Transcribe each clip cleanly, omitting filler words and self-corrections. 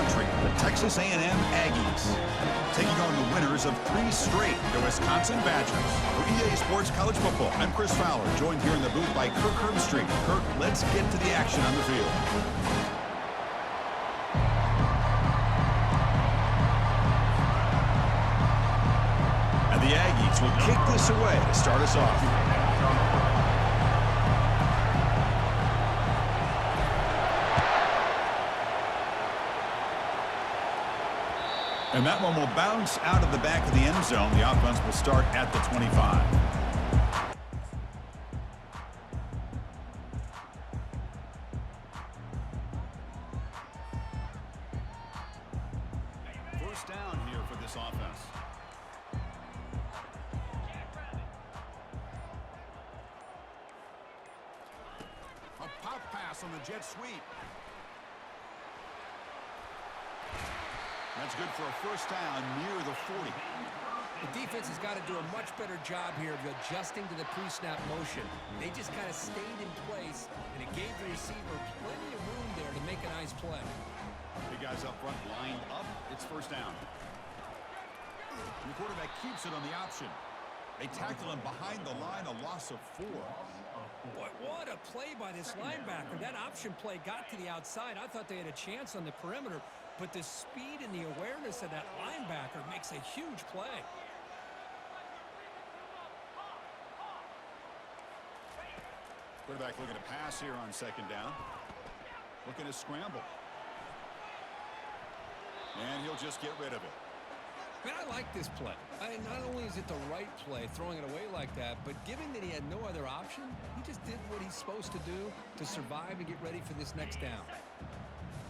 country, the Texas A&M Aggies, taking on the winners of 3 straight, the Wisconsin Badgers. For EA Sports College Football, I'm Chris Fowler, joined here in the booth by Kirk Herbstreit. Kirk, let's get to the action on the field. And the Aggies will kick this away to start us off. And that one will bounce out of the back of the end zone. The offense will start at the 25. First down here for this offense. A pop pass on the jet sweep. That's good for a first down near the 40. The defense has got to do a much better job here of adjusting to the pre-snap motion. They just kind of stayed in place, and it gave the receiver plenty of room there to make a nice play. Big guys up front lined up. It's first down. And the quarterback keeps it on the option. They tackle him behind the line, a loss of 4. Boy, what a play by this linebacker. That option play got to the outside. I thought they had a chance on the perimeter. But the speed and the awareness of that linebacker makes a huge play. Quarterback looking to pass here on second down. Looking to scramble. And he'll just get rid of it. Man, I like this play. Not only is it the right play, throwing it away like that, but given that he had no other option, he just did what he's supposed to do to survive and get ready for this next down.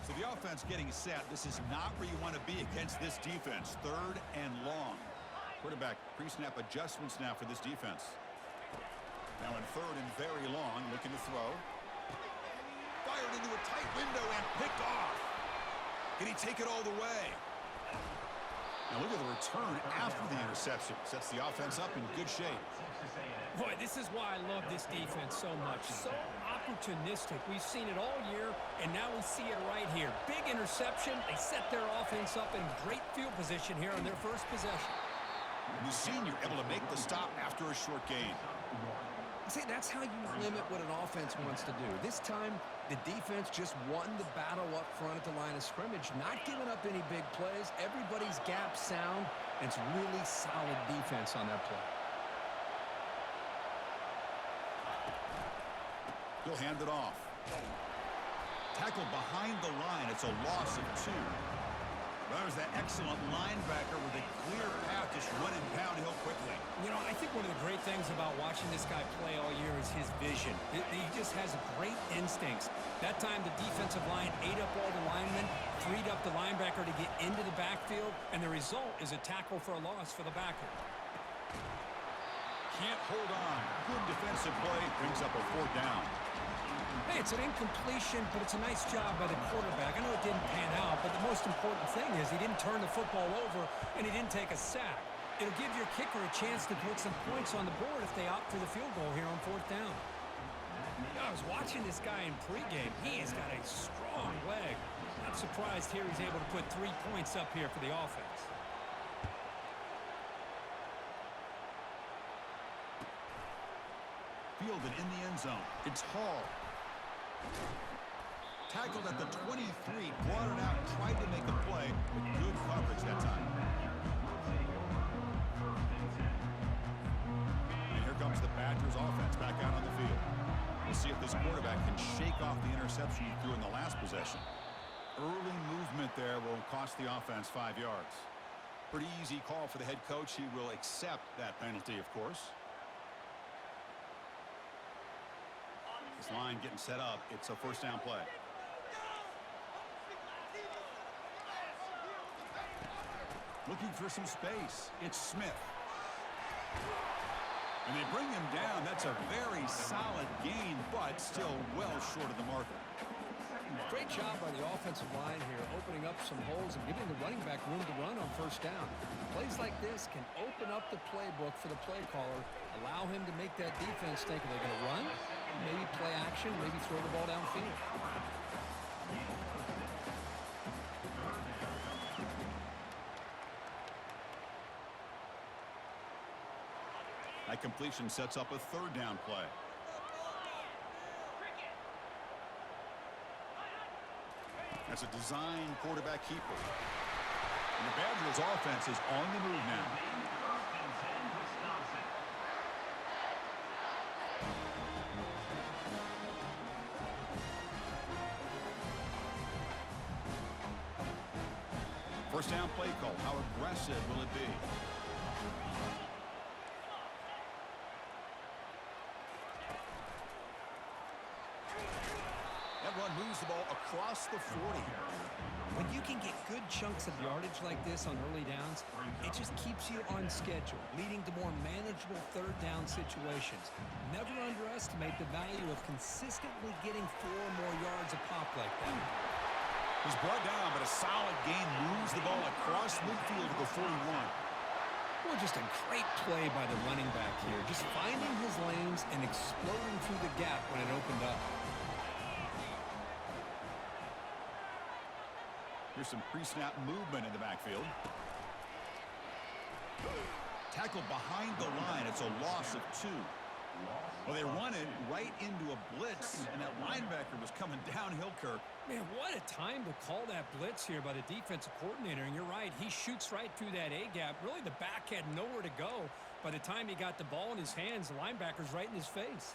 So the offense getting set. This is not where you want to be against this defense. 3rd and long. Quarterback pre-snap adjustments now for this defense. Now in 3rd and very long, looking to throw. Fired into a tight window and picked off. Can he take it all the way? Now look at the return after the interception. Sets the offense up in good shape. Boy, this is why I love this defense so much. So opportunistic. We've seen it all year, and now we see it right here. Big interception. They set their offense up in great field position here on their first possession. And the senior able to make the stop after a short gain. See, that's how you limit what an offense wants to do. This time, the defense just won the battle up front at the line of scrimmage, not giving up any big plays. Everybody's gap sound, and it's really solid defense on that play. He'll hand it off. Tackled behind the line. It's a loss of 2. There's that excellent linebacker with a clear path, just running downhill quickly. You know, I think one of the great things about watching this guy play all year is his vision. He just has great instincts. That time, the defensive line ate up all the linemen, freed up the linebacker to get into the backfield, and the result is a tackle for a loss for the backer. Can't hold on. Good defensive play. Brings up a 4th down. Hey, it's an incompletion, but it's a nice job by the quarterback. I know it didn't pan out, but the most important thing is he didn't turn the football over, and he didn't take a sack. It'll give your kicker a chance to put some points on the board if they opt for the field goal here on 4th down. I was watching this guy in pregame. He has got a strong leg. Not surprised here he's able to put 3 points up here for the offense. Fielded in the end zone. It's Hall. Tackled at the 23, brought it out, tried to make a play, but good coverage that time. And here comes the Badgers offense back out on the field. We'll see if this quarterback can shake off the interception he threw in the last possession. Early movement there will cost the offense 5 yards. Pretty easy call for the head coach. He will accept that penalty, of course. This line getting set up. It's a first down play. Looking for some space. It's Smith. And they bring him down. That's a very solid gain, but still well short of the marker. Great job by the offensive line here, opening up some holes and giving the running back room to run on first down. Plays like this can open up the playbook for the play caller, allow him to make that defense think, are they going to run? Maybe play action, maybe throw the ball downfield. That completion sets up a third down play. That's a design quarterback keeper. And the Badgers offense is on the move now. First down play call. How aggressive will it be? That run moves the ball across the 40. When you can get good chunks of yardage like this on early downs, it just keeps you on schedule, leading to more manageable third down situations. Never underestimate the value of consistently getting 4 more yards a pop like that. He's brought down, but a solid gain moves the ball across midfield to the 41. Well, just a great play by the running back here, just finding his lanes and exploding through the gap when it opened up. Here's some pre-snap movement in the backfield. Tackled behind the line. It's a loss of 2. Well, they run it right into a blitz, and that linebacker was coming downhill, Kirk. Man, what a time to call that blitz here by the defensive coordinator. And you're right, he shoots right through that A-gap. Really, the back had nowhere to go. By the time he got the ball in his hands, the linebacker's right in his face.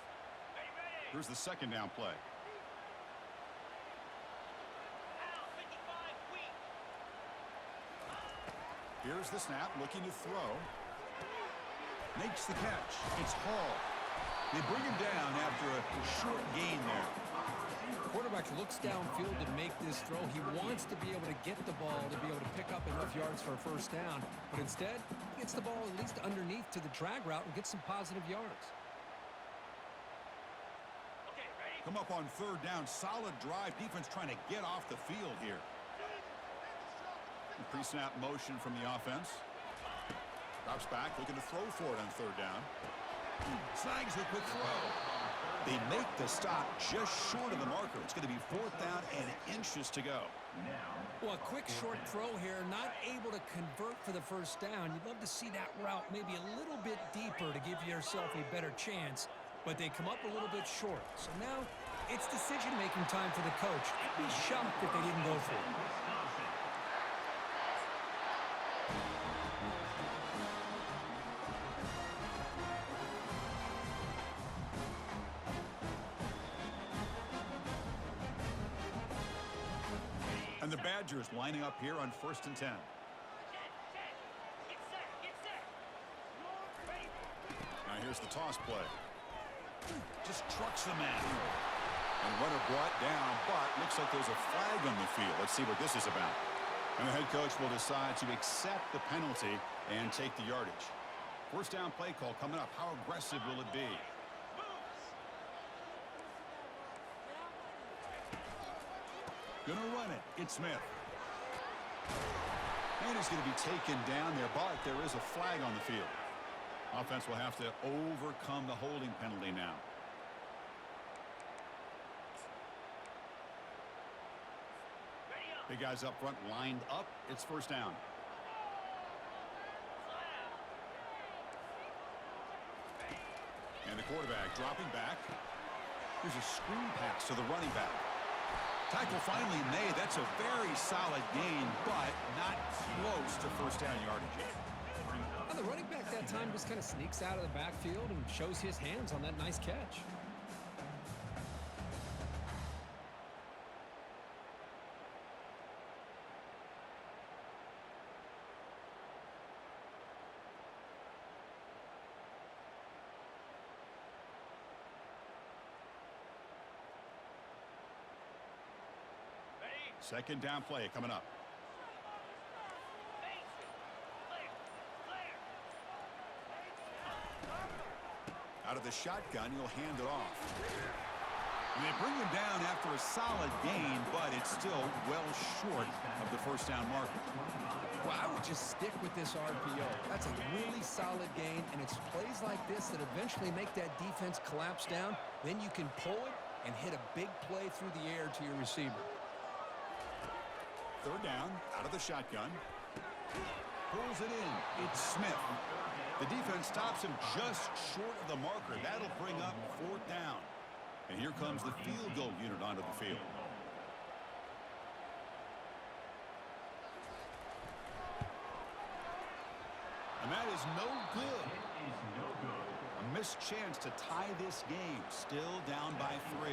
Here's the second down play. Here's the snap, looking to throw. Makes the catch. It's Hall. They bring him down after a short gain there. Quarterback looks downfield to make this throw. He wants to be able to get the ball to be able to pick up enough yards for a first down. But instead, he gets the ball at least underneath to the drag route and gets some positive yards. Come up on third down. Solid drive. Defense trying to get off the field here. Pre-snap motion from the offense. Drops back, looking to throw for it on third down. Snags the quick throw. They make the stop just short of the marker. It's going to be fourth down and inches to go. Well, a quick short throw here, not able to convert for the first down. You'd love to see that route maybe a little bit deeper to give yourself a better chance, but they come up a little bit short. So now it's decision-making time for the coach. I'd be shocked if they didn't go for it. And the Badgers lining up here on 1st and 10. Now here's the toss play. Just trucks the man. And runner brought down, but looks like there's a flag on the field. Let's see what this is about. And the head coach will decide to accept the penalty and take the yardage. First down play call coming up. How aggressive will it be? Gonna run it. It's Smith. And he's going to be taken down there, but there is a flag on the field. Offense will have to overcome the holding penalty now. Big guys up front lined up. It's first down. And the quarterback dropping back. Here's a screen pass to the running back. Tackle finally made. That's a very solid gain, but not close to first down yardage. And the running back that time just kind of sneaks out of the backfield and shows his hands on that nice catch. Second down play coming up. Out of the shotgun, he'll hand it off. And they bring him down after a solid gain, but it's still well short of the first down marker. Well, I would just stick with this RPO. That's a really solid gain, and it's plays like this that eventually make that defense collapse down. Then you can pull it and hit a big play through the air to your receiver. Third down, out of the shotgun. Pulls it in. It's Smith. The defense stops him just short of the marker. That'll bring up 4th down. And here comes the field goal unit onto the field. And that is no good. A missed chance to tie this game. Still down by 3.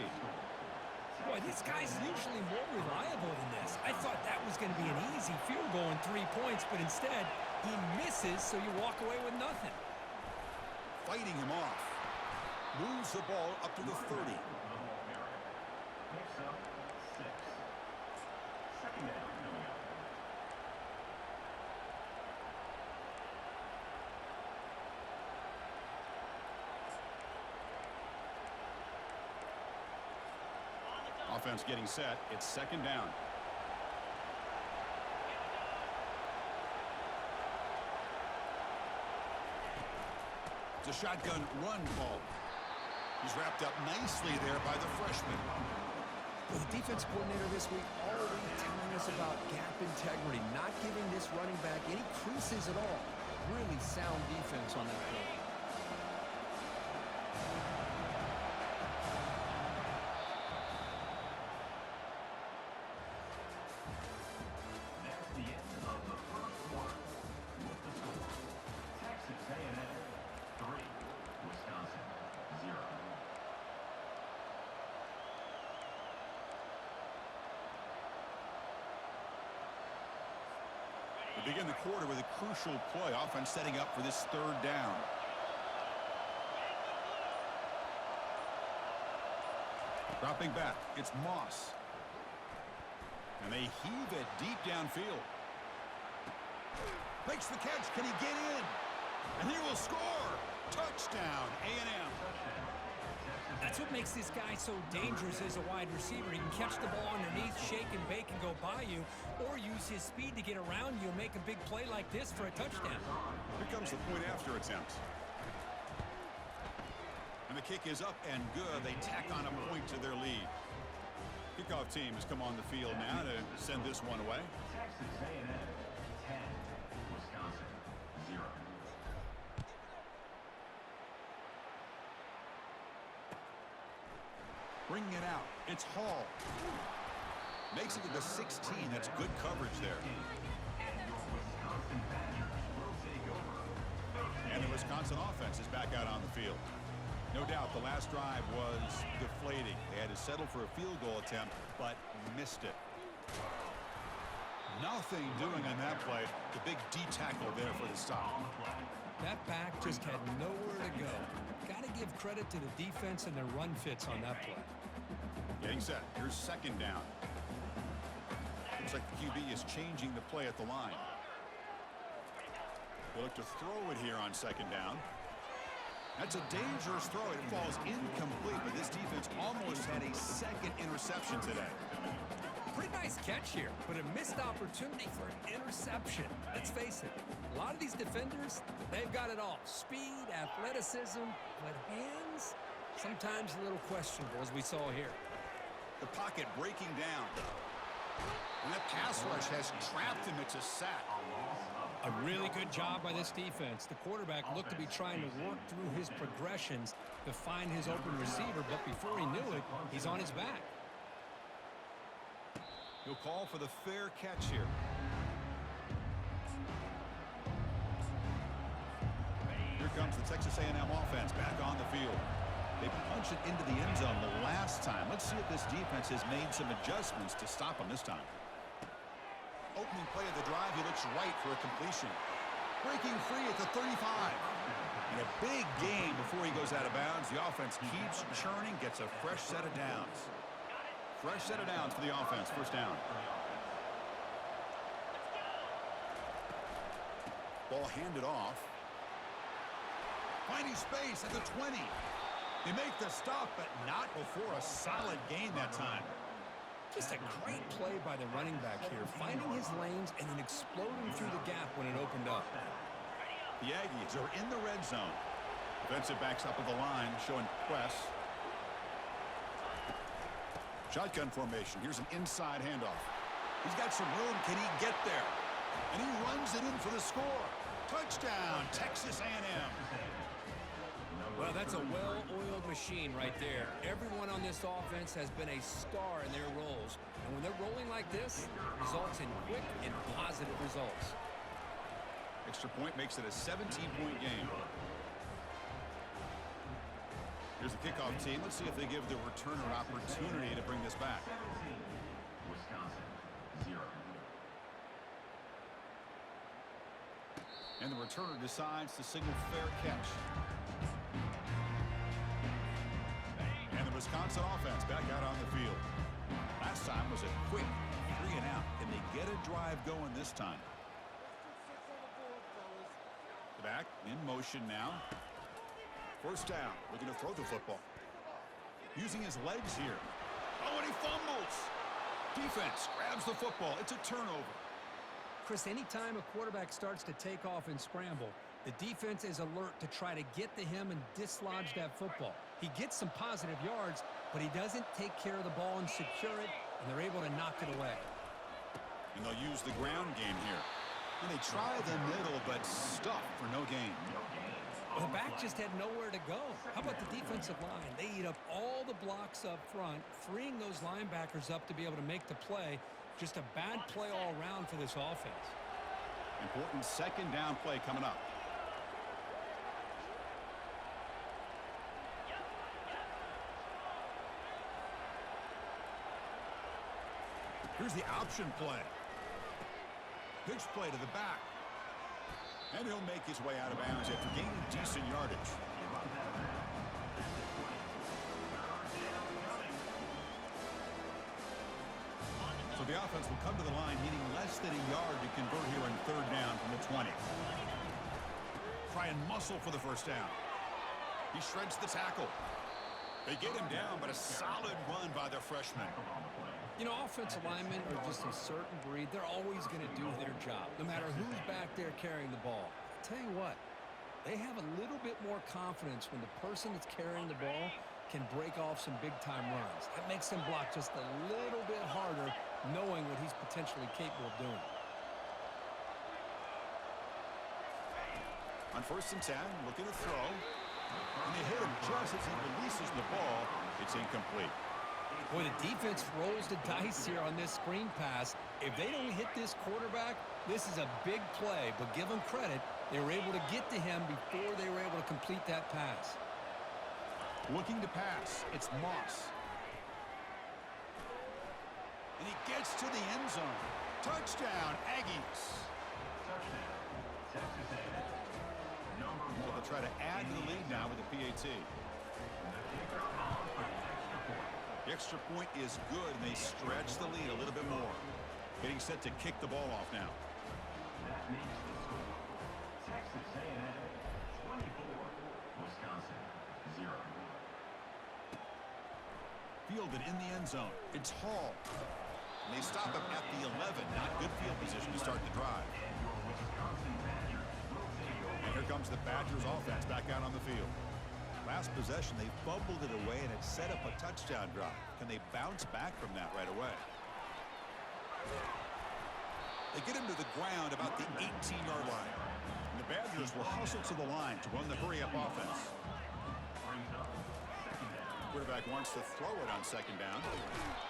Boy, this guy's usually more reliable than this. I thought that was going to be an easy field goal in 3 points, but instead he misses, so you walk away with nothing. Fighting him off. Moves the ball up to the 30. Offense getting set. It's 2nd down. It's a shotgun run call. He's wrapped up nicely there by the freshman. Well, the defense coordinator this week already telling us about gap integrity, not giving this running back any creases at all. Really sound defense on that play. We begin the quarter with a crucial play. Offense setting up for this 3rd down. Dropping back. It's Moss. And they heave it deep downfield. Makes the catch. Can he get in? And he will score. Touchdown, A&M. That's what makes this guy so dangerous as a wide receiver. He can catch the ball underneath, shake and bake and go by you, or use his speed to get around you and make a big play like this for a touchdown. Here comes the point after attempt. And the kick is up and good. They tack on a point to their lead. Kickoff team has come on the field now to send this one away. Texas A&M 10, Wisconsin 0. Bringing it out. It's Hall. Makes it to the 16. That's good coverage there. And the Wisconsin offense is back out on the field. No doubt the last drive was deflating. They had to settle for a field goal attempt, but missed it. Nothing doing on that play. The big D tackle there for the stop. That back just had nowhere to go. Got to give credit to the defense and their run fits on that play. Getting set. Here's 2nd down. Looks like the QB is changing the play at the line. They look to throw it here on 2nd down. That's a dangerous throw. It falls incomplete, but this defense almost had a 2nd interception today. Pretty nice catch here, but a missed opportunity for an interception. Let's face it, a lot of these defenders, they've got it all. Speed, athleticism, but hands, sometimes a little questionable, as we saw here. The pocket breaking down. And that pass rush has trapped him. It's a sack. A really good job by this defense. The quarterback looked to be trying to work through his progressions to find his open receiver, but before he knew it, he's on his back. He'll call for the fair catch here. Here comes the Texas A&M offense back on the field. They punched it into the end zone the last time. Let's see if this defense has made some adjustments to stop him this time. Opening play of the drive, he looks right for a completion. Breaking free at the 35. And a big gain before he goes out of bounds. The offense keeps churning, gets a fresh set of downs. Fresh set of downs for the offense. 1st down. Ball handed off. Finding space at the 20. They make the stop, but not before a solid gain that time. Just a great play by the running back here, finding his lanes and then exploding through the gap when it opened up. The Aggies are in the red zone. Defensive backs up at the line, showing press. Shotgun formation. Here's an inside handoff. He's got some room. Can he get there? And he runs it in for the score. Touchdown, Texas A&M. Well, that's a well-oiled machine right there. Everyone on this offense has been a star in their roles. And when they're rolling like this, it results in quick and positive results. Extra point makes it a 17-point game. Here's the kickoff team. Let's see if they give the returner an opportunity to bring this back. 17, Wisconsin, 0. And the returner decides to signal fair catch. And the Wisconsin offense back out on the field. Last time was a quick 3 and out. Can they get a drive going this time? Back in motion now. First down. Looking to throw the football. Using his legs here. Oh, and he fumbles. Defense grabs the football. It's a turnover. Chris, anytime a quarterback starts to take off and scramble, the defense is alert to try to get to him and dislodge that football. He gets some positive yards, but he doesn't take care of the ball and secure it, and they're able to knock it away. And they'll use the ground game here. And they try the middle, but stuff for no gain. The back just had nowhere to go. How about the defensive line? They eat up all the blocks up front, freeing those linebackers up to be able to make the play. Just a bad play all around for this offense. Important second down play coming up. Here's the option play. Pitch play to the back. And he'll make his way out of bounds after gaining decent yardage. So the offense will come to the line needing less than a yard to convert here on third down from the 20. Try and muscle for the first down. He shreds the tackle. They get him down, but a solid run by their freshman. You know, offensive linemen are just a certain breed. They're always going to do their job, no matter who's back there carrying the ball. I'll tell you what, they have a little bit more confidence when the person that's carrying the ball can break off some big-time runs. That makes them block just a little bit harder, knowing what he's potentially capable of doing. On 1st and 10, looking to throw. And they hit him just as he releases the ball. It's incomplete. Boy, the defense rolls the dice here on this screen pass. If they don't hit this quarterback, this is a big play. But give them credit, they were able to get to him before they were able to complete that pass. Looking to pass. It's Moss. And he gets to the end zone. Touchdown, Aggies. Touchdown, Texas A&M. Number 1. So they'll try to add to the lead now with the PAT. The kicker on for the extra point. The extra point is good, and they stretch the lead a little bit more. Getting set to kick the ball off now. That makes the score. Texas A&M 24, Wisconsin 0. Fielded in the end zone. It's Hall. And they stop him at the 11. Not good field position to start the drive. And your Wisconsin Badgers will take over. And here comes the Badgers offense back out on the field. Last possession, they fumbled it away, and it set up a touchdown drive. Can they bounce back from that right away? They get him to the ground about the 18-yard line. And the Badgers will hustle to the line to run the hurry-up offense. Brings up second down. Quarterback wants to throw it on second down.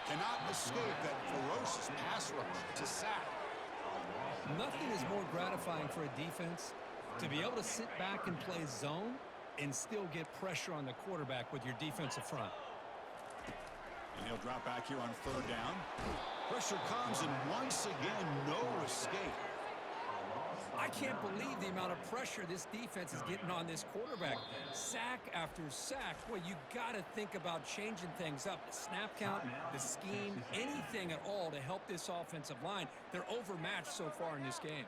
Cannot escape that ferocious pass rush. It's a sack. Nothing is more gratifying for a defense to be able to sit back and play zone and still get pressure on the quarterback with your defensive front. And he'll drop back here on third down. Pressure comes, and once again, no escape. I can't believe the amount of pressure this defense is getting on this quarterback. Sack after sack. Well, you got to think about changing things up. The snap count, the scheme, anything at all to help this offensive line. They're overmatched so far in this game.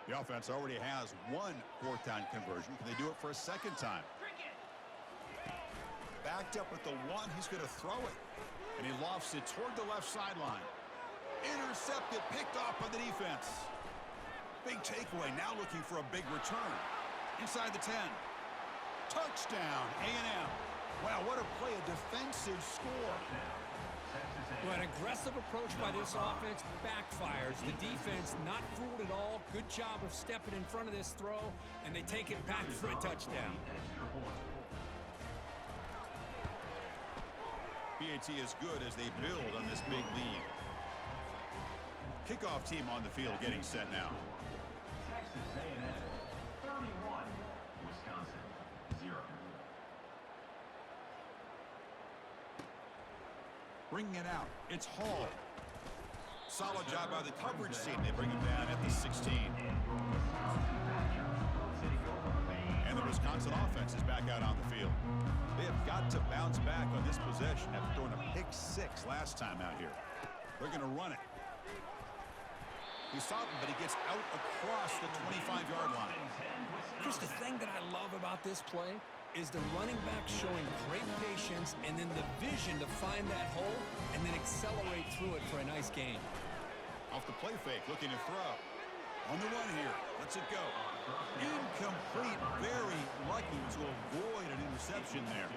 The offense already has one fourth down conversion. Can they do it for a second time? Backed up at the 1, he's going to throw it. And he lofts it toward the left sideline. Intercepted, picked off by the defense. Big takeaway, now looking for a big return. Inside the 10. Touchdown, A&M. Wow, what a play, a defensive score. Well, an aggressive approach by this offense backfires. The defense not fooled at all. Good job of stepping in front of this throw, and they take it back for a touchdown. PAT is good as they build on this big lead. Kickoff team on the field getting set now. Texas A&M 31, Wisconsin 0. Bringing it out. It's Hall. Solid job by the coverage team. They bring him down at the 16. And the Wisconsin offense is back out on the field. They have got to bounce back on this possession after throwing a pick 6 last time out here. They're going to run it. He stopped him, but he gets out across the 25-yard line. Chris, the thing that I love about this play is the running back showing great patience and then the vision to find that hole and then accelerate through it for a nice gain. Off the play fake, looking to throw. On the run here. Lets it go. Incomplete. Very lucky to avoid an interception there.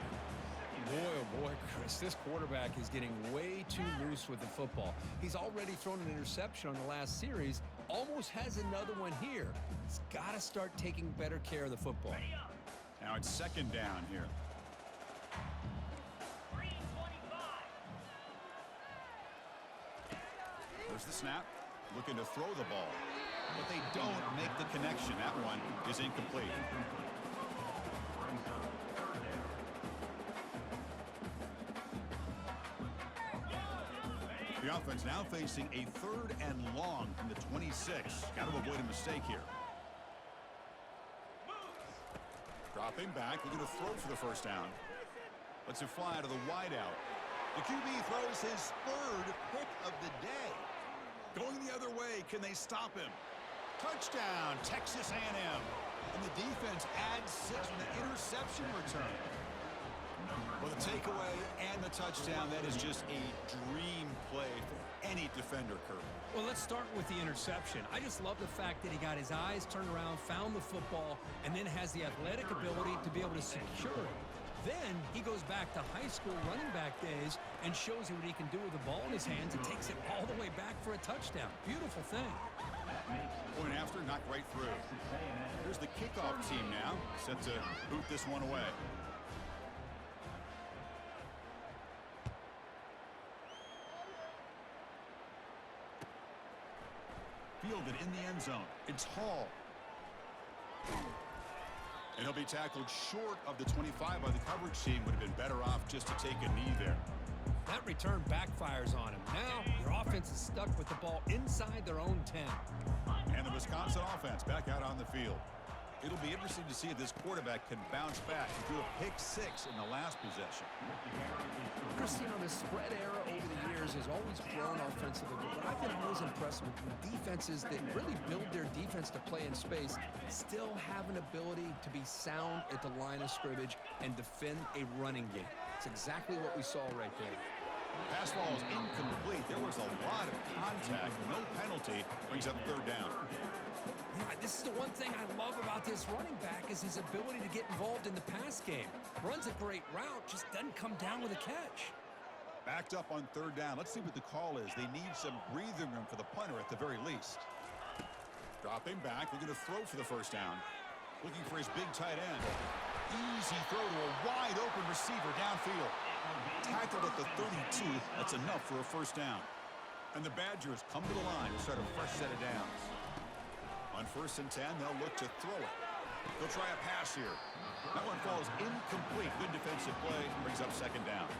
Boy, oh boy, Chris, this quarterback is getting way too loose with the football. He's already thrown an interception on the last series, almost has another one here. He's got to start taking better care of the football. Now it's second down here. There's the snap. Looking to throw the ball. But they don't make the connection. That one is incomplete. The offense now facing a 3rd and long from the 26. Got to avoid a mistake here. Dropping back, looking to throw for the first down. Lets it fly to the wideout. The QB throws his 3rd pick of the day. Going the other way, can they stop him? Touchdown, Texas A&M. And the defense adds 6 from the interception return. Well, the takeaway and the touchdown, that is just a dream play for any defender, Kurt. Well, let's start with the interception. I just love the fact that he got his eyes turned around, found the football, and then has the athletic ability to be able to secure it. Then he goes back to high school running back days and shows you what he can do with the ball in his hands and takes it all the way back for a touchdown. Beautiful thing. Point after, knocked right through. Here's the kickoff team now, set to boot this one away. Fielded in the end zone. It's Hall. And he'll be tackled short of the 25 by the coverage team. Would have been better off just to take a knee there. That return backfires on him. Now your offense is stuck with the ball inside their own 10. And the Wisconsin offense back out on the field. It'll be interesting to see if this quarterback can bounce back and do a pick 6 in the last possession. Chris, you know, the spread era over the years has always grown offensively, but what I've been always impressed with defenses that really build their defense to play in space still have an ability to be sound at the line of scrimmage and defend a running game. It's exactly what we saw right there. Pass ball is incomplete. There was a lot of contact. No penalty. Brings up 3rd down. Yeah, this is the one thing I love about this running back is his ability to get involved in the pass game. Runs a great route, just doesn't come down with a catch. Backed up on 3rd down. Let's see what the call is. They need some breathing room for the punter at the very least. Dropping back, looking to throw for the first down. Looking for his big tight end. Easy throw to a wide open receiver downfield. Tackled at the 32. That's enough for a first down. And the Badgers come to the line to start a fresh set of downs. On 1st and 10, they'll look to throw it. They'll try a pass here. That one falls incomplete. Good defensive play. Brings up 2nd down.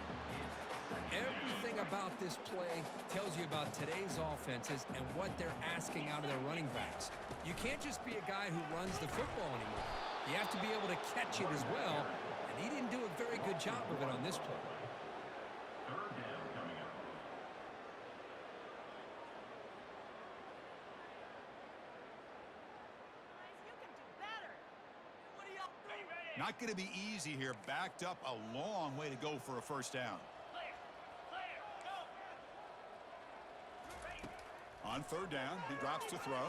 Everything about this play tells you about today's offenses and what they're asking out of their running backs. You can't just be a guy who runs the football anymore. You have to be able to catch it as well, and he didn't do a very good job of it on this play. 3rd down coming up. Not going to be easy here. Backed up a long way to go for a first down. On 3rd down, he drops to throw.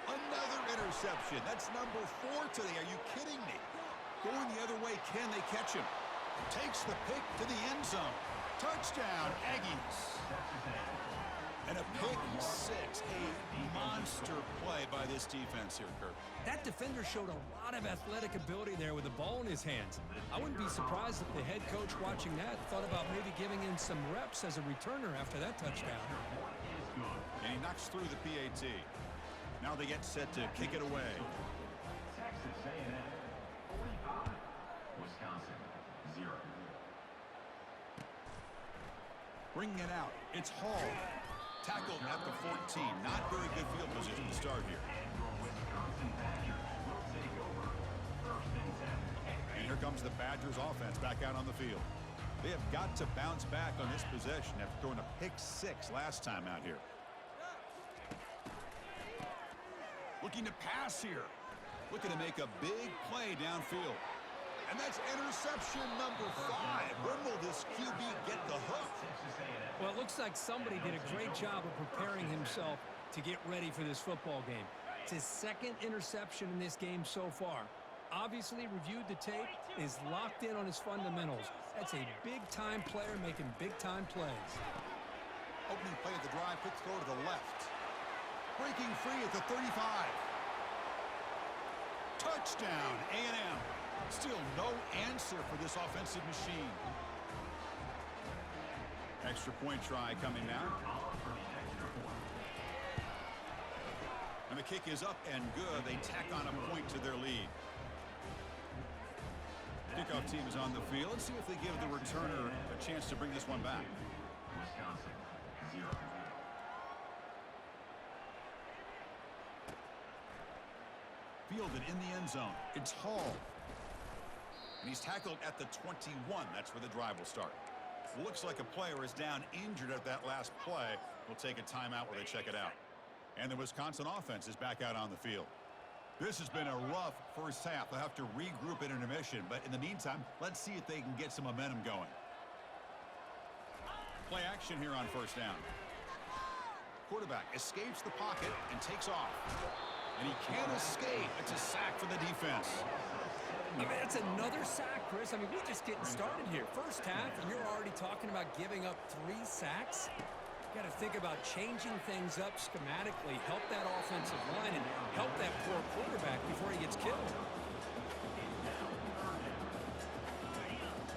Another interception. That's number 4 today. Are you kidding me? Going the other way, can they catch him? Takes the pick to the end zone. Touchdown! Touchdown, Aggies. And a pick six, a monster play by this defense here, Kirk. That defender showed a lot of athletic ability there with the ball in his hands. I wouldn't be surprised if the head coach watching that thought about maybe giving him some reps as a returner after that touchdown. And he knocks through the PAT. Now they get set to kick it away. Texas A&M 45, Wisconsin 0. Bringing it out. It's Hall. Tackled at the 14. Not very good field position to start here. And here comes the Badgers offense back out on the field. They have got to bounce back on this possession after throwing a pick six last time out here. Looking to pass here. Looking to make a big play downfield. And that's interception number 5. When will this QB get the hook? Well, it looks like somebody did a great job of preparing himself to get ready for this football game. It's his second interception in this game so far. Obviously reviewed the tape, is locked in on his fundamentals. That's a big-time player making big-time plays. Opening play of the drive, quick throw to the left. Breaking free at the 35. Touchdown, A&M. Still no answer for this offensive machine. Extra point try coming now. And the kick is up and good. They tack on a point to their lead. Kickoff team is on the field. Let's see if they give the returner a chance to bring this one back. Wisconsin 0. Fielded in the end zone. It's Hall. And he's tackled at the 21. That's where the drive will start. Looks like a player is down injured at that last play. We'll take a timeout while they check it out. And the Wisconsin offense is back out on the field. This has been a rough first half. They'll have to regroup in intermission. But in the meantime, let's see if they can get some momentum going. Play action here on first down. Quarterback escapes the pocket and takes off. And he can't escape. It's a sack for the defense. I mean, that's another sack, Chris. I mean, we're just getting started here. First half, and you're already talking about giving up 3 sacks. Got to think about changing things up schematically, help that offensive line, and help that poor quarterback before he gets killed.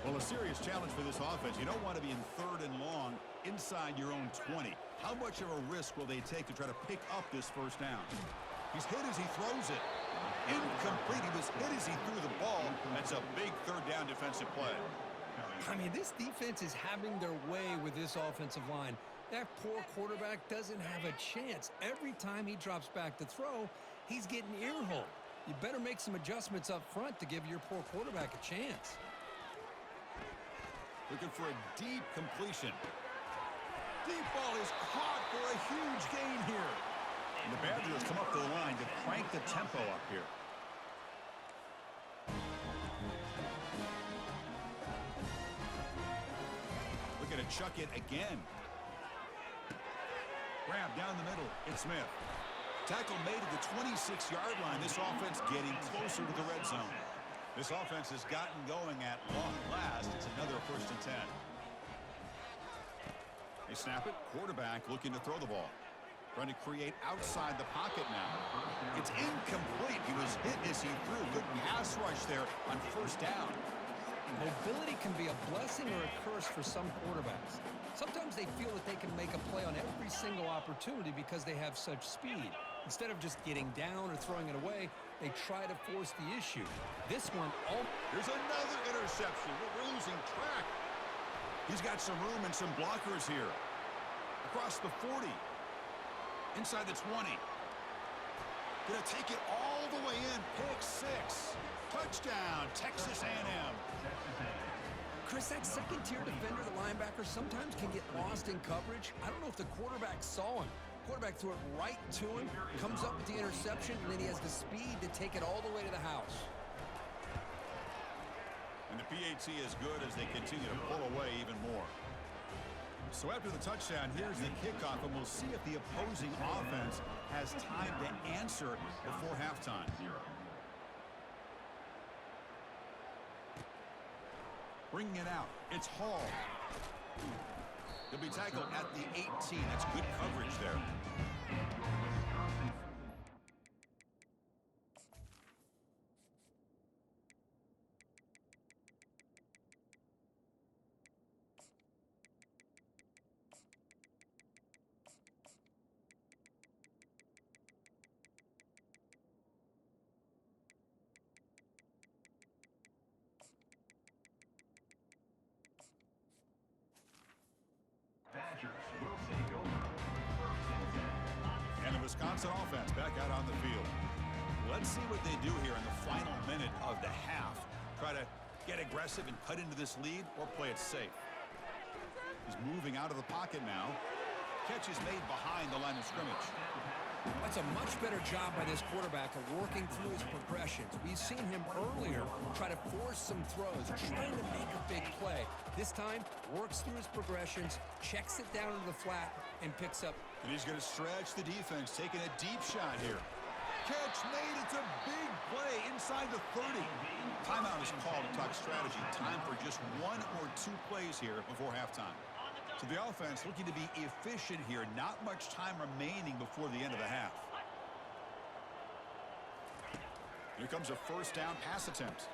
Well, a serious challenge for this offense. You don't want to be in 3rd and long inside your own 20. How much of a risk will they take to try to pick up this first down? He's hit as he throws it. Incomplete. He was hit as he threw the ball. That's a big 3rd down defensive play. I mean, this defense is having their way with this offensive line. That poor quarterback doesn't have a chance. Every time he drops back to throw, he's getting ear-holed. You better make some adjustments up front to give your poor quarterback a chance. Looking for a deep completion. Deep ball is caught for a huge gain here. And the Badgers come up to the line to crank the tempo up here. Looking to chuck it again. Grab down the middle. It's Smith. Tackle made at the 26-yard line. This offense getting closer to the red zone. This offense has gotten going at long last. It's another 1st and 10. They snap it. Quarterback looking to throw the ball. Trying to create outside the pocket now. It's incomplete. He was hit as he threw. Good pass rush there on 1st down. Mobility can be a blessing or a curse for some quarterbacks. Sometimes they feel that they can make a play on every single opportunity because they have such speed. Instead of just getting down or throwing it away, they try to force the issue. This one, There's another interception. We're losing track. He's got some room and some blockers here. Across the 40. Inside the 20. Gonna take it all the way in. Pick 6. Touchdown, Texas A&M. Chris, that second-tier defender, the linebacker, sometimes can get lost in coverage. I don't know if the quarterback saw him. Quarterback threw it right to him, comes up with the interception, and then he has the speed to take it all the way to the house. And the PAT is good as they continue to pull away even more. So after the touchdown, here's the kickoff, and we'll see if the opposing offense has time to answer before halftime. Bringing it out, it's Hall. be tackled at the 18. That's good coverage there. Badgers will take over. First and 10. And the Wisconsin offense back out on the field. Let's see what they do here in the final minute of the half. Try to get aggressive and cut into this lead or play it safe. He's moving out of the pocket now. Catch is made behind the line of scrimmage. That's a much better job by this quarterback of working through his progressions. We've seen him earlier try to force some throws, trying to make a big play. This time, works through his progressions, checks it down into the flat, and picks up. And he's going to stretch the defense, taking a deep shot here. Catch made. It's a big play inside the 30. Timeout is called to talk strategy. Time for just one or two plays here before halftime. So the offense looking to be efficient here. Not much time remaining before the end of the half. Here comes a first down pass attempt.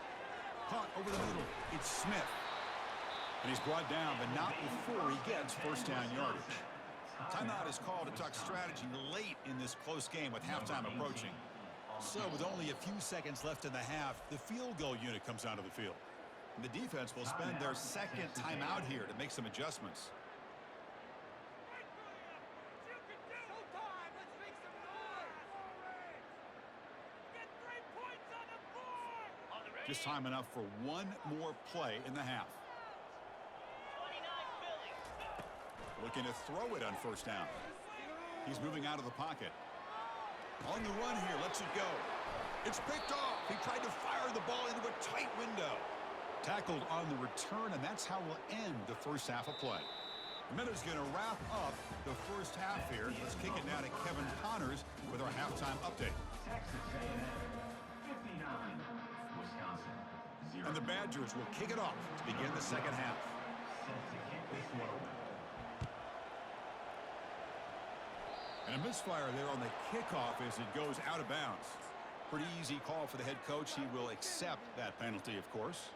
Caught over the middle. It's Smith. And he's brought down, but not before he gets first down yardage. Timeout is called to talk strategy late in this close game with halftime approaching. So with only a few seconds left in the half, the field goal unit comes onto the field. And the defense will spend their second timeout here to make some adjustments. Just time enough for one more play in the half. Looking to throw it on first down. He's moving out of the pocket. On the run here, lets it go. It's picked off. He tried to fire the ball into a tight window. Tackled on the return, and that's how we'll end the first half of play. Minute's going to wrap up the first half here. Let's kick it now to Kevin Connors with our halftime update. Texas A&M 59, Wisconsin 0. And the Badgers will kick it off to begin the second half. Set to kick this one. And a misfire there on the kickoff as it goes out of bounds. Pretty easy call for the head coach. He will accept that penalty, of course.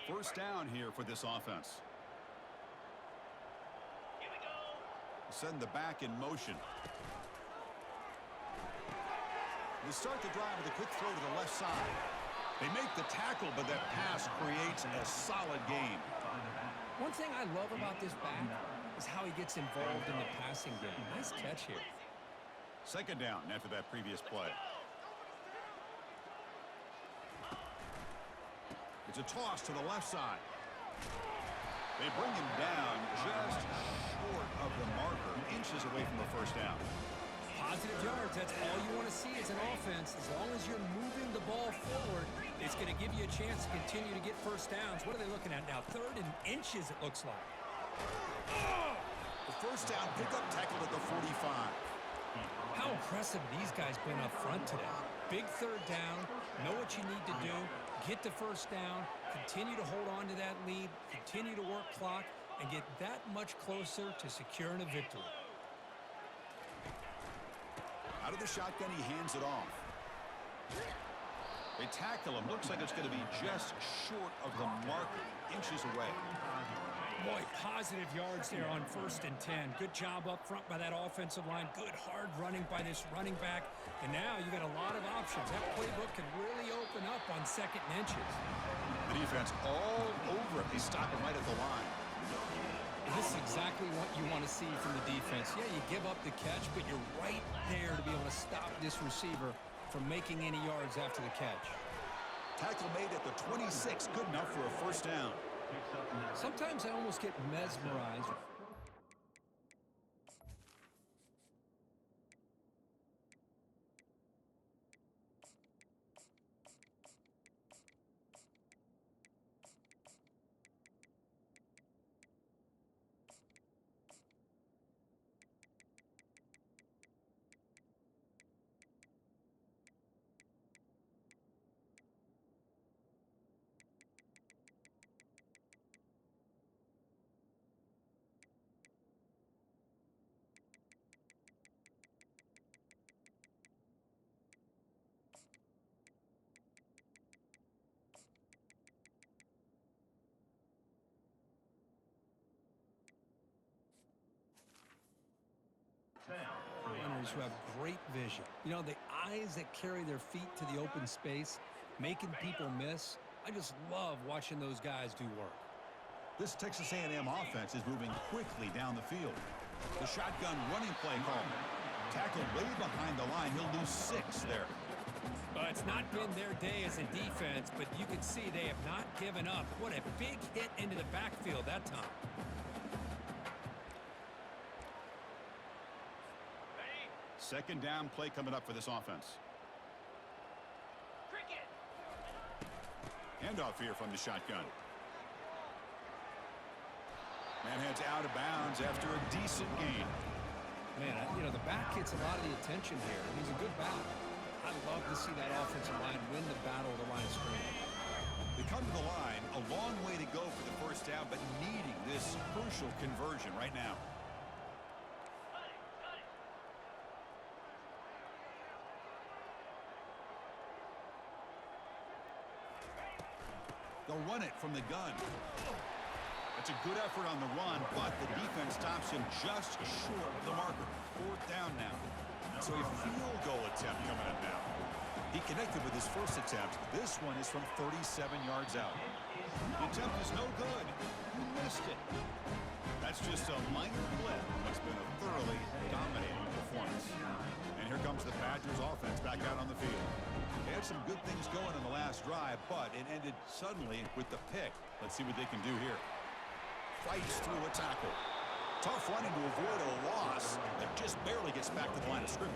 First down here for this offense. Send the back in motion. They start the drive with a quick throw to the left side. They make the tackle, but that pass creates a solid gain. One thing I love about this back is how he gets involved in the passing game. Nice catch here. Second down after that previous play. It's a toss to the left side. They bring him down just short of the marker, inches away from the first down. Positive yards, that's all you want to see as an offense. As long as you're moving the ball forward, it's going to give you a chance to continue to get first downs. What are they looking at now? Third and inches, it looks like. The first down pickup tackled at the 45. How impressive these guys been up front today. Big third down, know what you need to do, get the first down, continue to hold on to that lead, continue to work clock, and get that much closer to securing a victory. Out of the shotgun, he hands it off. They tackle him. Looks like it's going to be just short of the marker, inches away. Boy, positive yards there on first and 10. Good job up front by that offensive line. Good hard running by this running back. And now you got a lot of options. That playbook can really open up on second and inches. The defense all over it. They stop him right at the line. This is exactly what you want to see from the defense. Yeah, you give up the catch, but you're right there to be able to stop this receiver from making any yards after the catch. Tackle made at the 26. Good enough for a first down. Sometimes I almost get mesmerized. Runners who have great vision. You know, the eyes that carry their feet to the open space, making people miss. I just love watching those guys do work. This Texas A&M offense is moving quickly down the field. The shotgun running play call. Tackled way behind the line. He'll lose 6 there. It's not been their day as a defense, but you can see they have not given up. What a big hit into the backfield that time. Second down play coming up for this offense. Handoff here from the shotgun. Man heads out of bounds after a decent gain. Man, you know, the back gets a lot of the attention here. He's a good back. I love to see that offensive line win the battle of the line of scrimmage. They come to the line, a long way to go for the first down, but needing this crucial conversion right now. They'll run it from the gun. That's a good effort on the run, but the defense stops him just short of the marker. 4th down now. So a field goal attempt coming up now. He connected with his first attempt. This one is from 37 yards out. The attempt is no good. He missed it. That's just a minor blip. It's been a thoroughly dominating performance. And here comes the Badgers offense back out on the field. They had some good things going in the last drive, but it ended suddenly with the pick. Let's see what they can do here. Fights through a tackle. Tough running to avoid a loss, but just barely gets back to the line of scrimmage.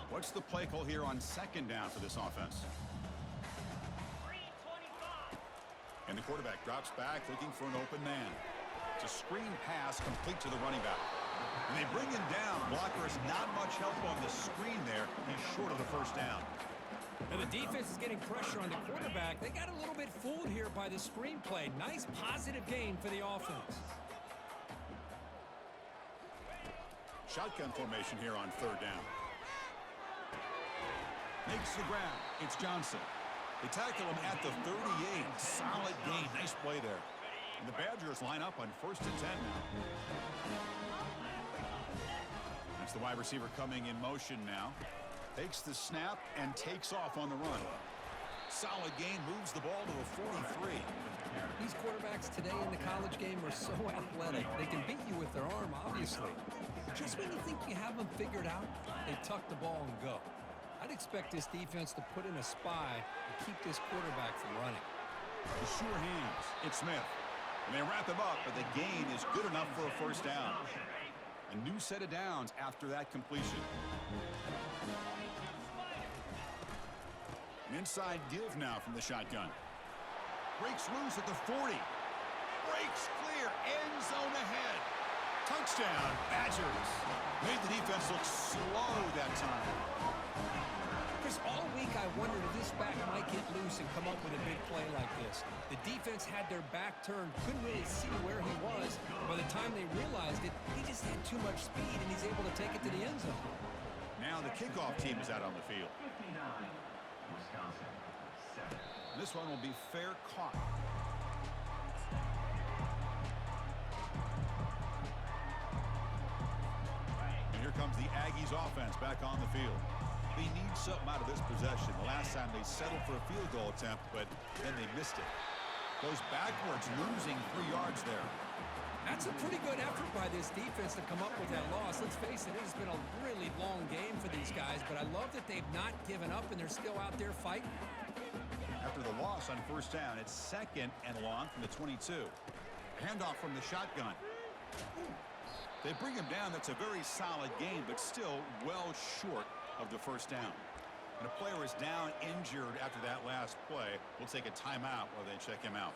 What's the play call here on second down for this offense? And the quarterback drops back looking for an open man. It's a screen pass complete to the running back. And they bring him down. Blocker has not much help on the screen there. He's short of the first down. And the defense is getting pressure on the quarterback. They got a little bit fooled here by the screenplay. Nice positive gain for the offense. Shotgun formation here on 3rd down. Makes the grab. It's Johnson. They tackle him at the 38. Solid gain. Nice play there. And the Badgers line up on 1st and 10 now. That's the wide receiver coming in motion now. Takes the snap and takes off on the run. Solid gain, moves the ball to a 43. These quarterbacks today in the college game are so athletic. They can beat you with their arm, obviously. Just when you think you have them figured out, they tuck the ball and go. I'd expect this defense to put in a spy and keep this quarterback from running. The sure hands. It's Smith. And they wrap him up, but the gain is good enough for a first down. A new set of downs after that completion. An inside give now from the shotgun. Breaks loose at the 40. Breaks clear. End zone ahead. Touchdown, Badgers. Made the defense look slow that time. Chris, all week I wondered if this back might get loose and come up with a big play like this. The defense had their back turned, couldn't really see where he was. By the time they realized it, he just had too much speed, and he's able to take it to the end zone. Now the kickoff team is out on the field. This one will be fair caught. And here comes the Aggies offense back on the field. They need something out of this possession. The last time they settled for a field goal attempt, but then they missed it. Goes backwards, losing 3 yards there. That's a pretty good effort by this defense to come up with that loss. Let's face it, it has been a really long game for these guys, but I love that they've not given up and they're still out there fighting. After the loss on first down, it's 2nd and long from the 22. Handoff from the shotgun. They bring him down. That's a very solid game, but still well short of the first down. And a player is down injured after that last play. We'll take a timeout while they check him out.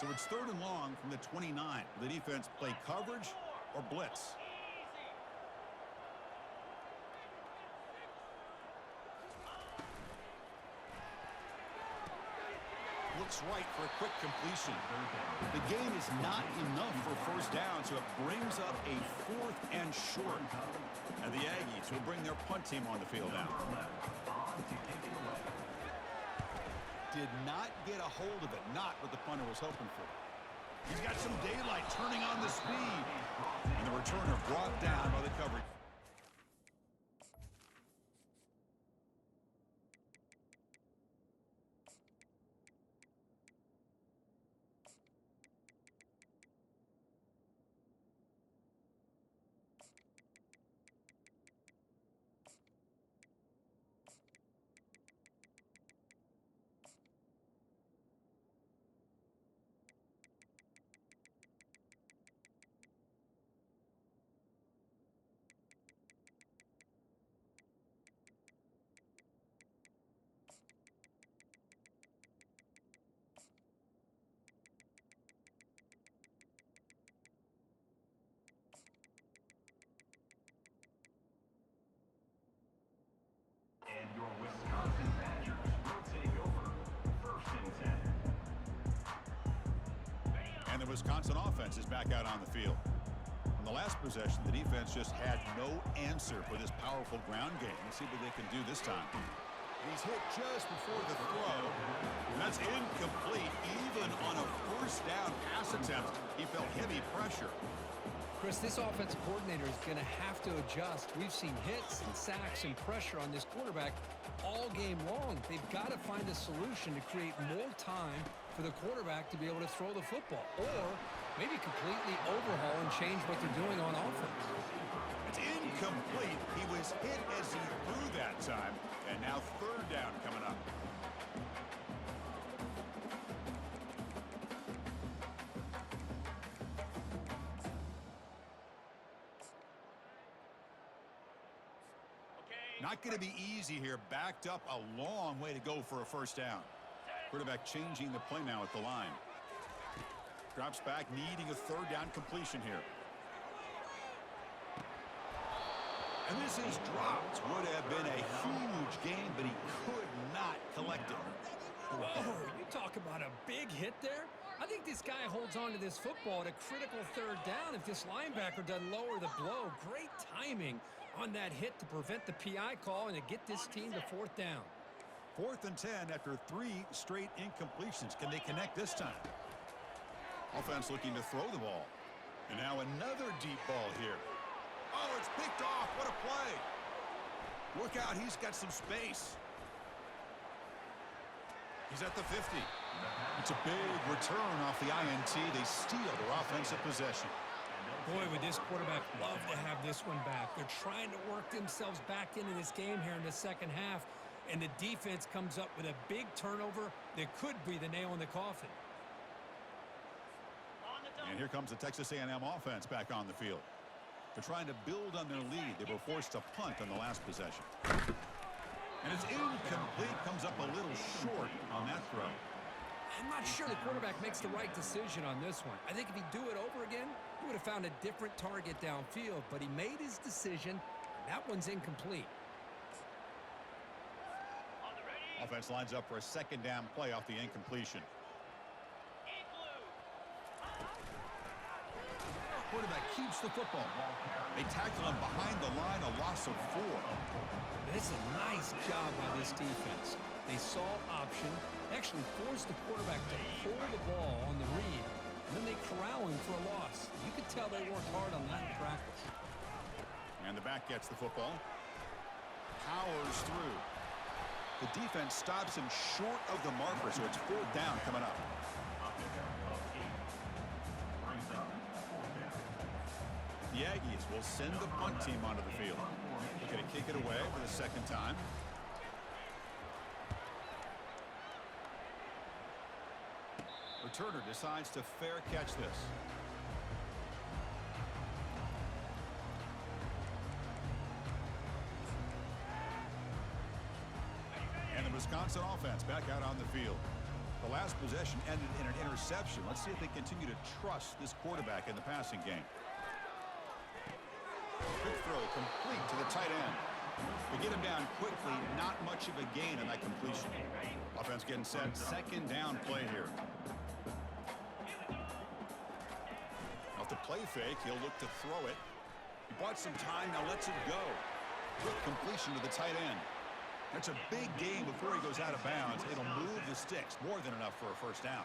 So it's 3rd and long from the 29. The defense play coverage or blitz. Looks right for a quick completion. The gain is not enough for first down, so it brings up a 4th and short. And the Aggies will bring their punt team on the field now. Did not get a hold of it. Not what the punter was hoping for. He's got some daylight turning on the speed. And the returner brought down by the coverage. And your Wisconsin Badgers will take over 1st and 10. And the Wisconsin offense is back out on the field. On the last possession, the defense just had no answer for this powerful ground game. Let's see what they can do this time. He's hit just before the throw. And that's incomplete. Even on a first down pass attempt, he felt heavy pressure. Chris, this offensive coordinator is going to have to adjust. We've seen hits and sacks and pressure on this quarterback all game long. They've got to find a solution to create more time for the quarterback to be able to throw the football, or maybe completely overhaul and change what they're doing on offense. It's incomplete. He was hit as he threw that time. And now 3rd down coming up. Not going to be easy here. Backed up a long way to go for a first down. Quarterback changing the play now at the line. Drops back, needing a 3rd down completion here. And this is dropped. Would have been a huge game, but he could not collect it. Whoa, you talk about a big hit there. I think this guy holds on to this football at a critical 3rd down if this linebacker doesn't lower the blow. Great timing on that hit to prevent the PI call and to get this team to 4th down. 4th and 10 after 3 straight incompletions. Can they connect this time? Offense looking to throw the ball. And now another deep ball here. Oh, it's picked off. What a play. Look out. He's got some space. He's at the 50. It's a big return off the INT. They steal their offensive possession. Boy, would this quarterback love to have this one back. They're trying to work themselves back into this game here in the 2nd half, and the defense comes up with a big turnover that could be the nail in the coffin. And here comes the Texas A&M offense back on the field. They're trying to build on their lead. They were forced to punt on the last possession. And it's incomplete. Comes up a little short on that throw. I'm not sure the quarterback makes the right decision on this one. I think if he'd do it over again, he would have found a different target downfield, but he made his decision. That one's incomplete. Offense lines up for a 2nd down play off the incompletion. Quarterback keeps the football. They tackle him behind the line, a loss of 4. That's a nice job by this defense. They saw option, actually forced the quarterback to pull the ball on the read, and then they corral him for a loss. You could tell they worked hard on that in practice. And the back gets the football. Powers through. The defense stops him short of the marker, so it's 4th down coming up. The Aggies will send the punt team onto the field. They're going to kick it away for the 2nd time. Returner decides to fair catch this. And the Wisconsin offense back out on the field. The last possession ended in an interception. Let's see if they continue to trust this quarterback in the passing game. Quick throw complete to the tight end. They get him down quickly. Not much of a gain on that completion. Offense getting set. 2nd down play here. Off the play fake, he'll look to throw it. He bought some time, now lets it go. Quick completion to the tight end. That's a big gain before he goes out of bounds. It'll move the sticks, more than enough for a first down.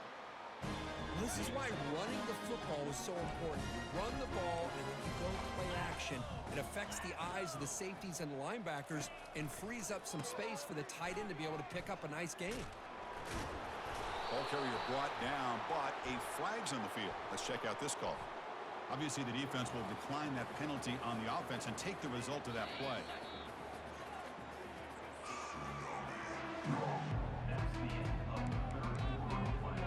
This is why running the football is so important. You run the ball, and when you go play action, it affects the eyes of the safeties and the linebackers and frees up some space for the tight end to be able to pick up a nice gain. Ball carrier brought down, but a flag's on the field. Let's check out this call. Obviously, the defense will decline that penalty on the offense and take the result of that play. That's the end of the third quarter of play.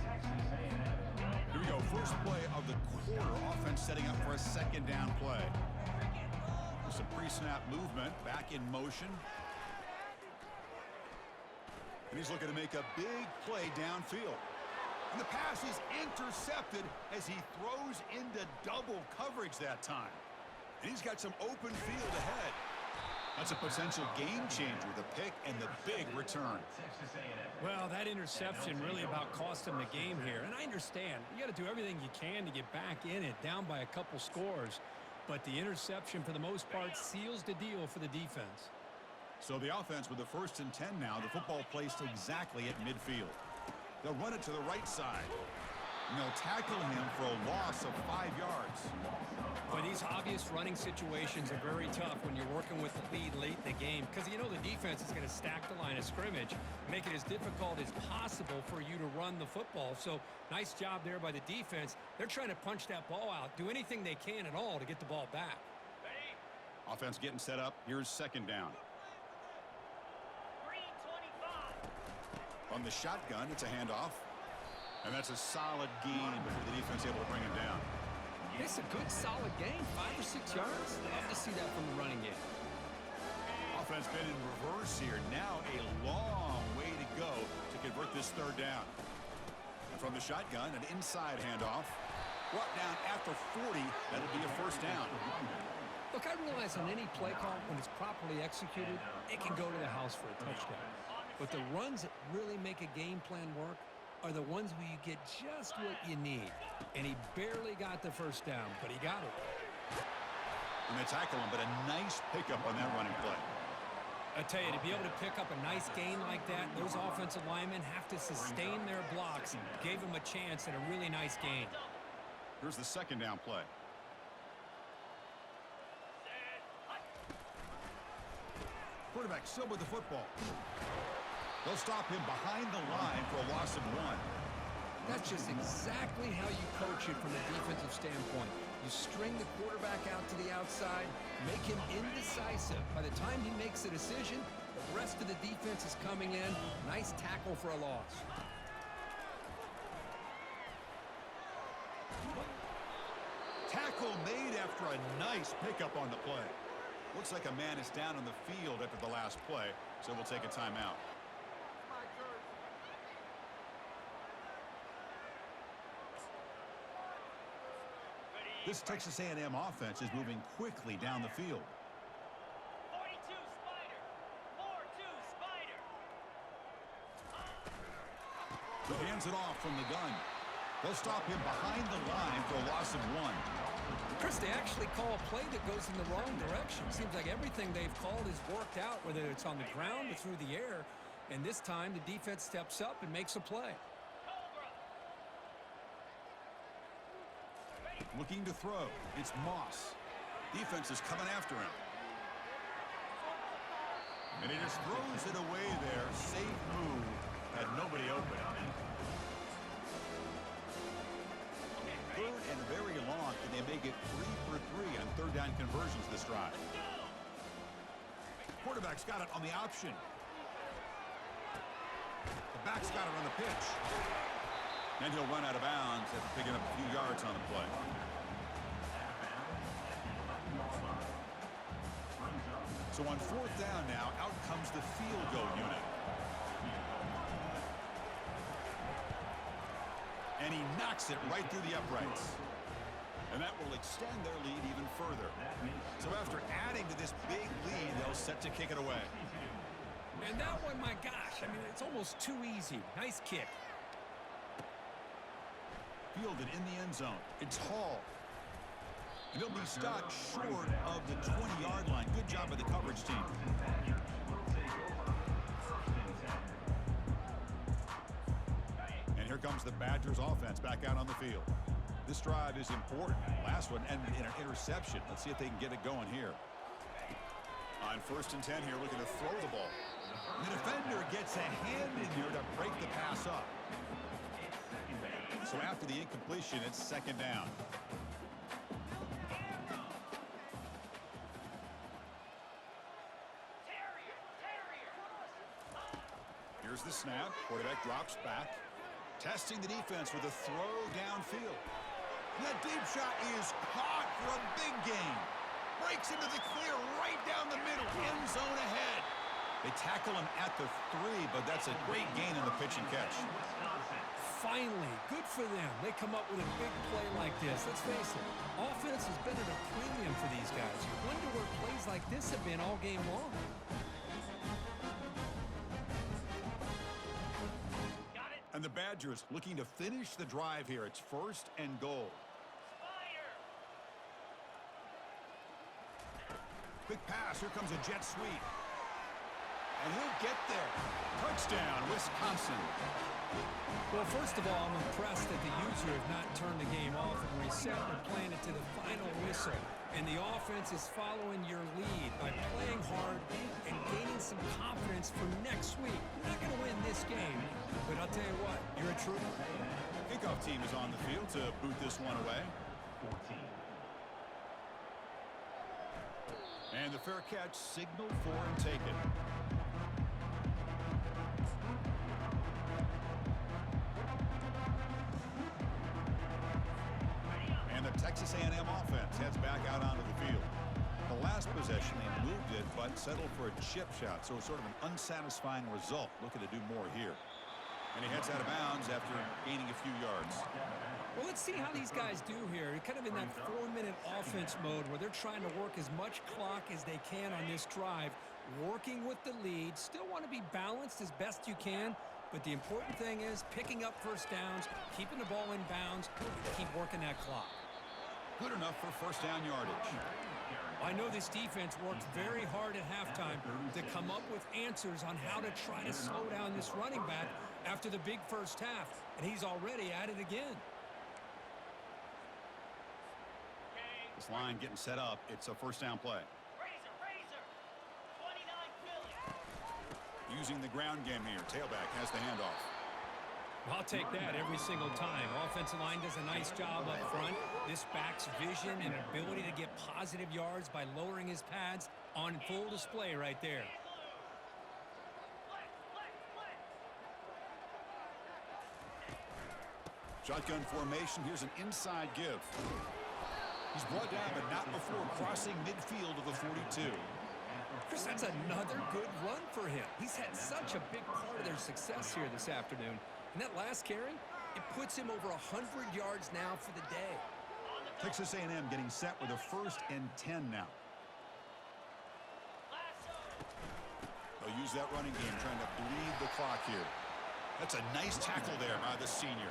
Texas A&M. Here we go. First play of the quarter. Offense setting up for a second down play. Some pre-snap movement. Back in motion. And he's looking to make a big play downfield. And the pass is intercepted as he throws into double coverage that time. And he's got some open field ahead. That's a potential game changer, the pick and the big return. Texas A&M. Well, that interception really about cost him the game here. And I understand. You got to do everything you can to get back in it, down by a couple scores. But the interception, for the most part, seals the deal for the defense. So the offense with the 1st and 10 now. The football placed exactly at midfield. They'll run it to the right side. And they'll tackle him for a loss of 5 yards. But these obvious running situations are very tough when you're working with the lead late in the game because you know the defense is going to stack the line of scrimmage, make it as difficult as possible for you to run the football. So nice job there by the defense. They're trying to punch that ball out, do anything they can at all to get the ball back. Offense getting set up. Here's second down. On the shotgun, it's a handoff. And that's a solid gain before the defense able to bring him down. It's a good, solid gain, 5 or 6 yards. Love to see that from the running game. Offense been in reverse here. Now a long way to go to convert this third down. And from the shotgun, an inside handoff. Brought down after 40. That'll be a first down. Look, I realize on any play call, when it's properly executed, it can go to the house for a touchdown. But the runs that really make a game plan work are the ones where you get just what you need. And he barely got the first down, but he got it. And they tackle him, but a nice pickup on that running play. I tell you, to be able to pick up a nice gain like that, those offensive linemen have to sustain their blocks. Gave him a chance at a really nice gain. Here's the second down play. Quarterback still with the football. They'll stop him behind the line for a loss of 1. That's just exactly how you coach it from a defensive standpoint. You string the quarterback out to the outside, make him indecisive. By the time he makes a decision, the rest of the defense is coming in. Nice tackle for a loss. Tackle made after a nice pickup on the play. Looks like a man is down on the field after the last play, so we'll take a timeout. This Texas A&M offense is moving quickly down the field. 42 Spider. 4-2 Spider. He hands it off from the gun. They'll stop him behind the line for a loss of 1. Chris, they actually call a play that goes in the wrong direction. Seems like everything they've called is worked out, whether it's on the ground or through the air. And this time, the defense steps up and makes a play. Looking to throw. It's Moss. Defense is coming after him. And he just throws it away there. Safe move. Had nobody open. Third and very long. Can they make it 3 for 3 on third down conversions this drive? Quarterback's got it on the option. The back's got it on the pitch. And he'll run out of bounds after picking up a few yards on the play. So on fourth down now, out comes the field goal unit. And he knocks it right through the uprights. And that will extend their lead even further. So after adding to this big lead, they'll set to kick it away. And that one, my gosh, I mean, it's almost too easy. Nice kick. Fielded in the end zone. It's Hall. And he'll be stopped short of the 20-yard line. Good job by the coverage team. And here comes the Badgers offense back out on the field. This drive is important. Last one ended in an interception. Let's see if they can get it going here. On 1st and 10 here, looking to throw the ball. The defender gets a hand in here to break the pass up. So after the incompletion, it's 2nd down. Here's the snap. Quarterback drops back. Testing the defense with a throw downfield. That deep shot is caught for a big gain. Breaks into the clear right down the middle. End zone ahead. They tackle him at the 3, but that's a great gain in the pitch and catch. Finally, good for them. They come up with a big play like this. Let's face it, offense has been at a premium for these guys. You wonder where plays like this have been all game long. And the Badgers looking to finish the drive here. It's 1st and goal. Quick pass. Here comes a jet sweep. And he'll get there. Touchdown, Wisconsin. Well, first of all, I'm impressed that the user have not turned the game off and reset and playing it to the final whistle. And the offense is following your lead by playing hard and gaining some confidence for next week. You're not going to win this game, but I'll tell you what, you're a trooper. Kickoff team is on the field to boot this one away. 14. And the fair catch signaled for and taken. And the Texas A&M offense heads back out onto the field. The last possession, they moved it, but settled for a chip shot, so sort of an unsatisfying result. Looking to do more here. And he heads out of bounds after gaining a few yards. Well, let's see how these guys do here. They're kind of in that 4-minute offense mode where they're trying to work as much clock as they can on this drive, working with the lead. Still want to be balanced as best you can, but the important thing is picking up first downs, keeping the ball in bounds, and keep working that clock. Good enough for 1st down yardage. I know this defense worked very hard at halftime to come up with answers on how to try to slow down this running back after the big first half, and he's already at it again. This line getting set up. It's a 1st down play. Razor. 29 Philly. Using the ground game here. Tailback has the handoff. I'll take that every single time. Offensive line does a nice job up front. This back's vision and ability to get positive yards by lowering his pads on full display right there. Shotgun formation. Here's an inside give. He's brought down, but not before crossing midfield of the 42. Chris, that's another good run for him. He's had such a big part of their success here this afternoon. And that last carry, it puts him over 100 yards now for the day. Texas A&M getting set with a 1st and 10 now. They'll use that running game, trying to bleed the clock here. That's a nice tackle there by the senior.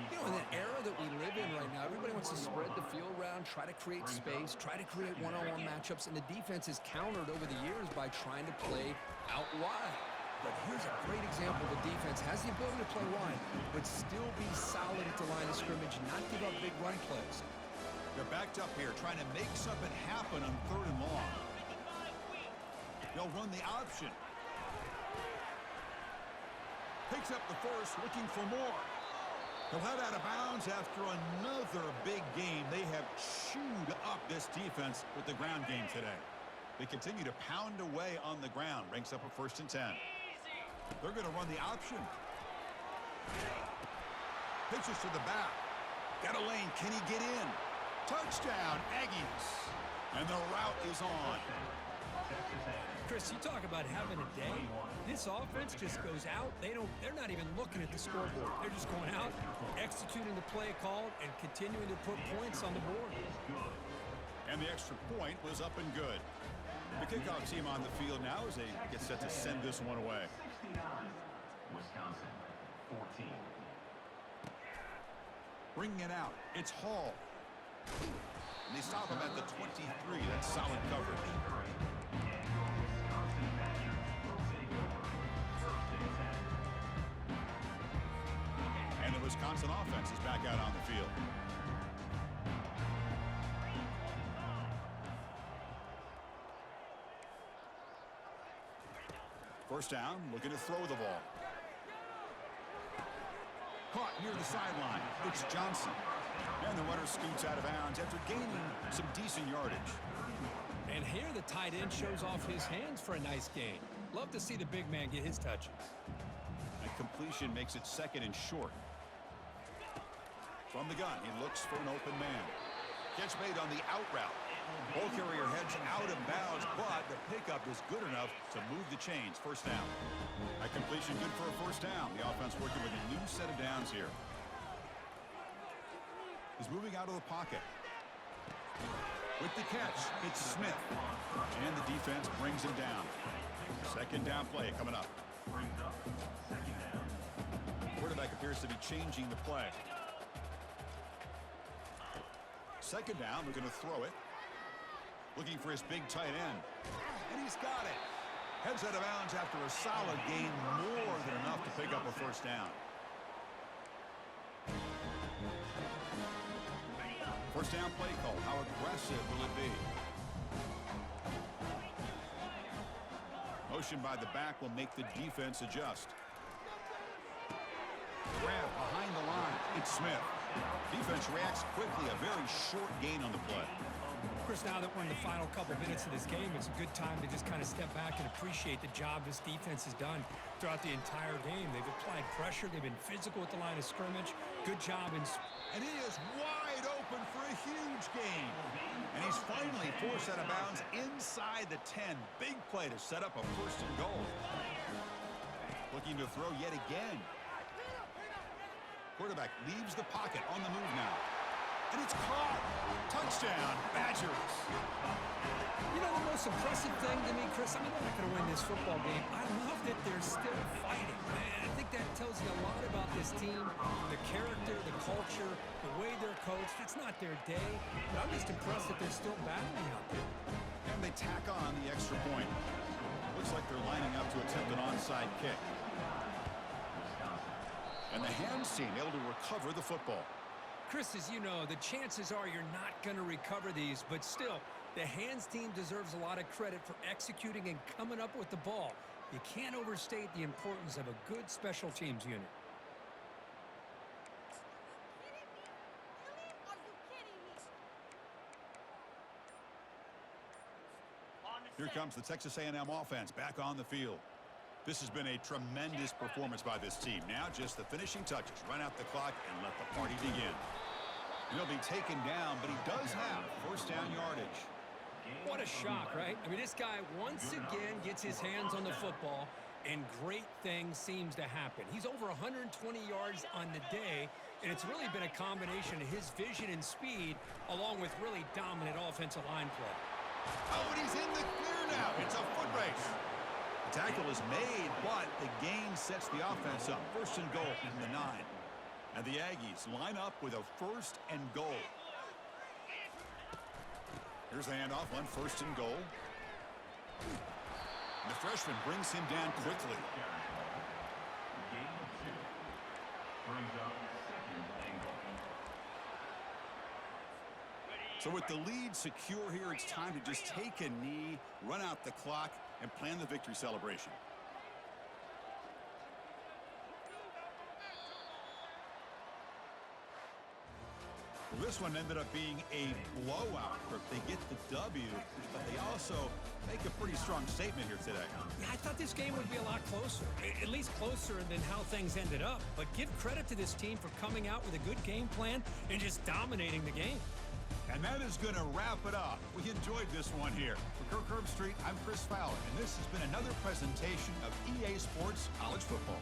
You know, in the era that we live in right now, everybody wants to spread the field around, try to create space, try to create one-on-one matchups, and the defense is countered over the years by trying to play out wide. But here's a great example. The defense has the ability to play wide, but still be solid at the line of scrimmage and not give up big run plays. They're backed up here, trying to make something happen on 3rd and long. They'll run the option. Picks up the 1st, looking for more. He'll head out of bounds after another big game. They have chewed up this defense with the ground game today. They continue to pound away on the ground. Ranks up a 1st and 10. They're going to run the option. Pitches to the back. Got a lane. Can he get in? Touchdown, Aggies. And the route is on. Chris, you talk about having a day. This offense just goes out. They're not even looking at the scoreboard. They're just going out, executing the play called, and continuing to put points on the board. And the extra point was up and good. The kickoff team on the field now as they get set to send this one away. 69. Wisconsin, 14. Bringing it out. It's Hall. And they stop him at the 23. That's solid coverage. And the Wisconsin offense is back out on the field. First down, looking to throw the ball. Caught near the sideline. It's Johnson. And the runner scoots out of bounds after gaining some decent yardage. And here the tight end shows off his hands for a nice gain. Love to see the big man get his touches. And completion makes it second and short. From the gun, he looks for an open man. Catch made on the out route. Ball carrier heads out of bounds, but the pickup is good enough to move the chains. First down. That completion good for a first down. The offense working with a new set of downs here. He's moving out of the pocket. With the catch, it's Smith. And the defense brings him down. Second down play coming up. Quarterback appears to be changing the play. Second down, looking to throw it. Looking for his big tight end. And he's got it. Heads out of bounds after a solid gain, more than enough to pick up a first down. First down play call. How aggressive will it be? Motion by the back will make the defense adjust. Grab behind the line. It's Smith. Defense reacts quickly. A very short gain on the play. Chris, now that we're in the final couple minutes of this game, it's a good time to just kind of step back and appreciate the job this defense has done throughout the entire game. They've applied pressure. They've been physical at the line of scrimmage. Good job. And he is wide open for a huge gain. And he's finally forced out of bounds inside the 10. Big play to set up a first and goal. Looking to throw yet again. Quarterback leaves the pocket on the move now. And it's caught. Touchdown, Badgers. You know, the most impressive thing to me, Chris, I mean, they're not going to win this football game. I love that they're still fighting, man. I think that tells you a lot about this team, the character, the culture, the way they're coached. It's not their day, but I'm just impressed that they're still battling out there. And they tack on the extra point. Looks like they're lining up to attempt an onside kick. And the hands team able to recover the football. Chris, as you know, the chances are you're not going to recover these, but still, the hands team deserves a lot of credit for executing and coming up with the ball. You can't overstate the importance of a good special teams unit. Here comes the Texas A&M offense back on the field. This has been a tremendous performance by this team. Now just the finishing touches. Run out the clock and let the party begin. He'll be taken down, but he does have first down yardage. What a shock, right? I mean, this guy once again gets his hands on the football, and great things seems to happen. He's over 120 yards on the day, and it's really been a combination of his vision and speed along with really dominant offensive line play. Oh, and he's in the clear now. It's a foot race. The tackle is made, but the gain sets the offense up. First and goal from the 9. And the Aggies line up with a first and goal. Here's the handoff on first and goal. And the freshman brings him down quickly. Gain of 2. Brings up second and goal. So with the lead secure here, it's time to just take a knee, run out the clock, and plan the victory celebration. Well, this one ended up being a blowout. They get the W, but they also make a pretty strong statement here today. Yeah, I thought this game would be a lot closer, at least closer than how things ended up. But give credit to this team for coming out with a good game plan and just dominating the game. And that is going to wrap it up. We enjoyed this one here. For Kirk Herbstreit, I'm Chris Fowler, and this has been another presentation of EA Sports College Football.